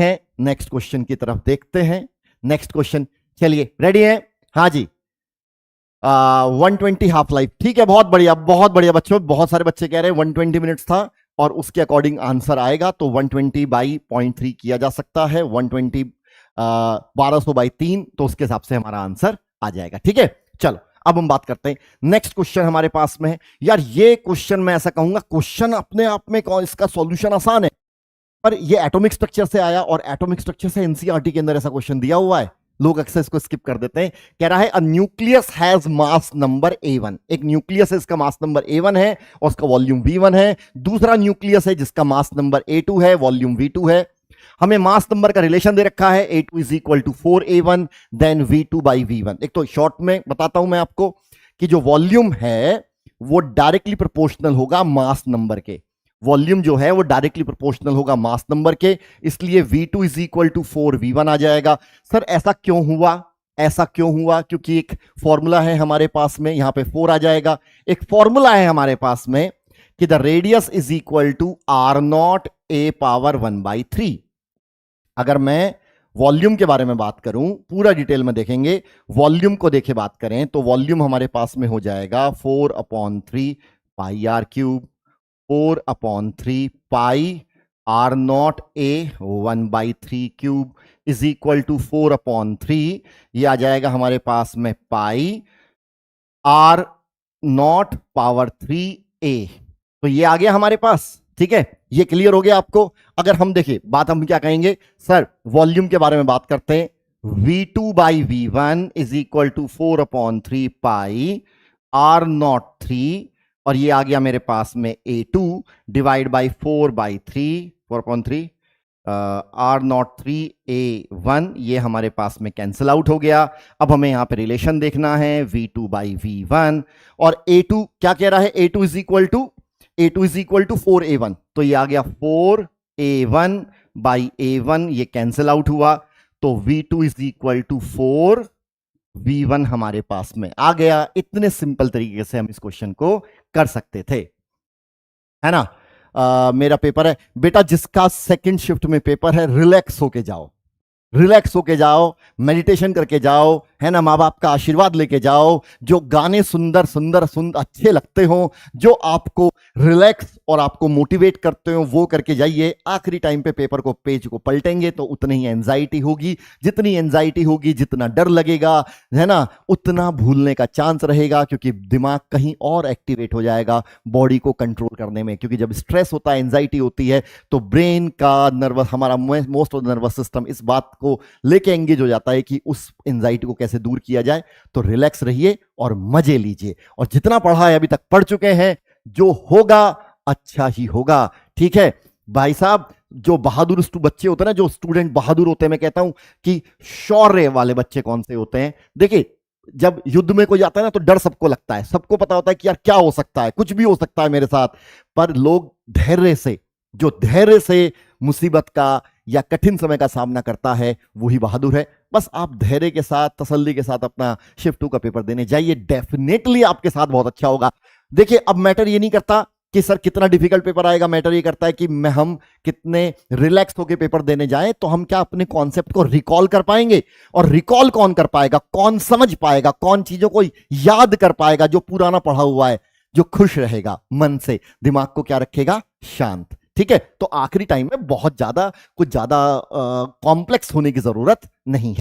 हैं next question की तरफ देखते हैं। नेक्स्ट क्वेश्चन, चलिए रेडी है? हाँ जी। 120 हाफ लाइफ, ठीक है, बहुत बढ़िया बच्चों। बहुत सारे बच्चे कह रहे हैं 120 मिनट्स था और उसके अकॉर्डिंग आंसर आएगा, तो 120 बाई 0.3 किया जा सकता है। 120 1200 बाई 3, तो उसके हिसाब से हमारा आंसर आ जाएगा। ठीक है, चलो अब हम बात करते हैं। नेक्स्ट क्वेश्चन हमारे पास में है। यार ये क्वेश्चन मैं ऐसा कहूंगा, क्वेश्चन अपने आप में इसका सॉल्यूशन आसान है, पर ये एटॉमिक स्ट्रक्चर से आया और एटॉमिक स्ट्रक्चर से एनसीईआरटी के अंदर ऐसा क्वेश्चन दिया हुआ है, लोग अक्सर इसको स्किप कर देते हैं। कह रहा है a nucleus has mass number A1। एक न्यूक्लियस है, इसका मास नंबर A1 है और उसका वॉल्यूम V1 है। दूसरा न्यूक्लियस है जिसका मास नंबर A2 है, वॉल्यूम V2 है। हमें मास नंबर का रिलेशन दे रखा है, A2 is equal to 4A1 then V2 by V1। एक तो शॉर्ट में बताता हूं मैं आपको कि जो वॉल्यूम है वो डायरेक्टली प्रोपोर्शनल होगा मास नंबर के। वॉल्यूम जो है वो डायरेक्टली प्रोपोर्शनल होगा मास नंबर के, इसलिए V2 is equal to 4V1 आ जाएगा। सर ऐसा क्यों हुआ? ऐसा क्यों हुआ? क्योंकि एक फॉर्मूला है हमारे पास में, यहां पे 4 आ जाएगा। एक फॉर्मूला है हमारे पास में कि the radius is equal to R0 A power 1/3। अगर मैं वॉल्यूम के बारे में बात करूं, पूरा डिटेल में देखेंगे, वॉल्यूम को देखे बात करें तो वॉल्यूम हमारे पास में हो जाएगा 4/3 pi R cube, 4/3 pi R0 A 1/3 cube is equal to 4/3, ये आ जाएगा हमारे पास में पाई R0 पावर 3A। तो ये आ गया हमारे पास। ठीक है, ये क्लियर हो गया आपको? अगर हम देखिए बात, हम क्या कहेंगे सर, वॉल्यूम के बारे में बात करते हैं। V2 by V1 is equal to 4/3 pi R0 3, और ये आ गया मेरे पास में A2 divide by 4/3 4/3 R0 3A1, ये हमारे पास में कैंसिल आउट हो गया। अब हमें यहां पे रिलेशन देखना है V2 बाई V1, और A2 क्या कह रहा है? A2 is equal to 4A1, तो ये आ गया 4A1 बाई A1, ये कैंसिल आउट हुआ, तो V2 is equal to 4V1 हमारे पास में आ गया। इतने सिंपल तरीके से हम इस क्वेश्चन को कर सकते थे, है ना? मेरा पेपर है बेटा, जिसका सेकंड शिफ्ट में पेपर है, रिलैक्स होके जाओ, रिलैक्स होके जाओ, मेडिटेशन करके जाओ, है ना? माँ बाप का आशीर्वाद लेके जाओ, जो गाने सुंदर सुंदर अच्छे लगते हो, जो आपको रिलैक्स और आपको मोटिवेट करते हो, वो करके जाइए। आखिरी टाइम पे पेपर को, पेज को पलटेंगे तो उतनी ही एंजाइटी होगी, जितनी एंजाइटी होगी, जितना डर लगेगा, है ना, उतना भूलने का चांस रहेगा, क्योंकि दिमाग कहीं और एक्टिवेट हो जाएगा बॉडी को कंट्रोल करने में। क्योंकि जब स्ट्रेस होता है, एंजाइटी होती है, तो ब्रेन का नर्वस, हमारा most of the nervous system इस बात को लेके एंगेज हो जाता है कि उस एंजाइटी को कैसे दूर किया जाए। तो रिलैक्स रहिए और मजे लीजिए, और जितना पढ़ा है, अभी तक पढ़ चुके हैं, जो होगा अच्छा ही होगा। ठीक है भाई साहब, जो बहादुर बच्चे होते हैं ना, जो स्टूडेंट बहादुर होते हैं, मैं कहता हूं कि शौर्य वाले बच्चे कौन से होते हैं? देखिए, जब युद्ध में कोई जाता है ना, तो डर सबको लगता है, सबको पता होता है कि यार क्या हो सकता है, कुछ भी हो सकता है मेरे साथ, पर लोग धैर्य से, जो धैर्य से मुसीबत का या कठिन समय का सामना करता है, वही बहादुर है। बस आप धैर्य के साथ, तसल्ली के साथ अपना शिफ्ट 2 का पेपर देने जाइए, डेफिनेटली आपके साथ बहुत अच्छा होगा। देखिए, अब मैटर ये नहीं करता कि सर कितना डिफिकल्ट पेपर आएगा, मैटर ये करता है कि हम कितने रिलैक्स होकर पेपर देने जाएं, तो हम क्या अपने कॉन्सेप्ट को रिकॉल कर पाएंगे। और रिकॉल कौन कर पाएगा, कौन समझ पाएगा, कौन चीजों को याद कर पाएगा? जो पुराना पढ़ा हुआ है, जो खुश रहेगा मन से, दिमाग को क्या रखेगा? शांत। ठीक है, तो आखिरी टाइम में बहुत ज्यादा, कुछ ज्यादा कॉम्प्लेक्स होने की जरूरत नहीं है।